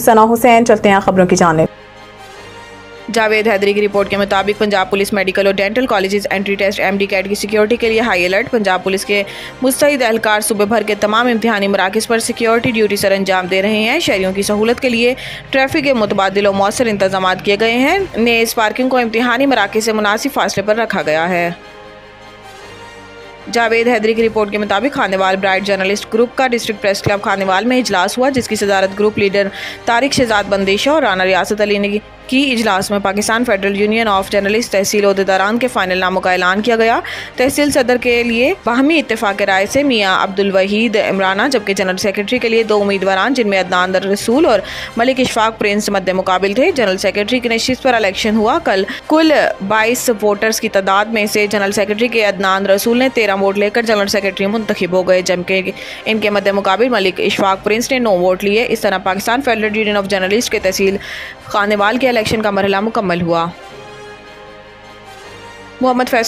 सना हुसैन। चलते हैं खबरों की जानिब। जावेद हैदरी की रिपोर्ट के मुताबिक पंजाब पुलिस मेडिकल और dental colleges entry test MD CAT की सिक्योरिटी के लिए हाई अलर्ट। पंजाब पुलिस के मुस्तैद एहलकार सुबह भर के तमाम इम्तिहानी मराकज़ पर सिक्योरिटी ड्यूटी सर अंजाम दे रहे हैं। शहरियों की सहूलत के लिए ट्रैफिक के मुतबादिल और मौसर इंतजाम किए गए हैं। नेज़ पार्किंग को इम्तिहानी मराकज़ से मुनासिब फासले पर रखा गया है। जावेद हैदरी की रिपोर्ट के मुताबिक खानेवाल ब्राइट जर्नलिस्ट ग्रुप का डिस्ट्रिक्ट प्रेस क्लब खानेवाल में इजलास हुआ, जिसकी सदारत ग्रुप लीडर तारिक शहजाद बंदेशा और राना रियासत अली ने की। इजलास में Pakistan federal union of journalist tehsil ओहदेदारान के फाइनल नामों का ऐलान किया गया। तहसील सदर के लिए बाहमी इत्तेफाक राय से मियाँ अब्दुल वहीद इमराना, जबकि जनरल सेक्रेटरी के लिए 2 उम्मीदवारान जिनमें अदनान रसूल और मलिक इशफाक प्रिंस मद्दे मुकाबिल थे। जनरल सेक्रेटरी की नशिस्त पर इलेक्शन हुआ। कल कुल 22 वोटर्स की तादाद में से जनरल सेक्रेटरी के अदनान रसूल ने 13 वोट लेकर जनरल सेक्रेटरी मुंतखब हो गए, जबकि इनके मद्दे मुकाबिल मलिक इशफाक प्रिंस ने 9 वोट लिए। इस तरह Pakistan federal union of journalist के तहसील खानेवाल के इलेक्शन का मरहला मुकम्मल हुआ। मोहम्मद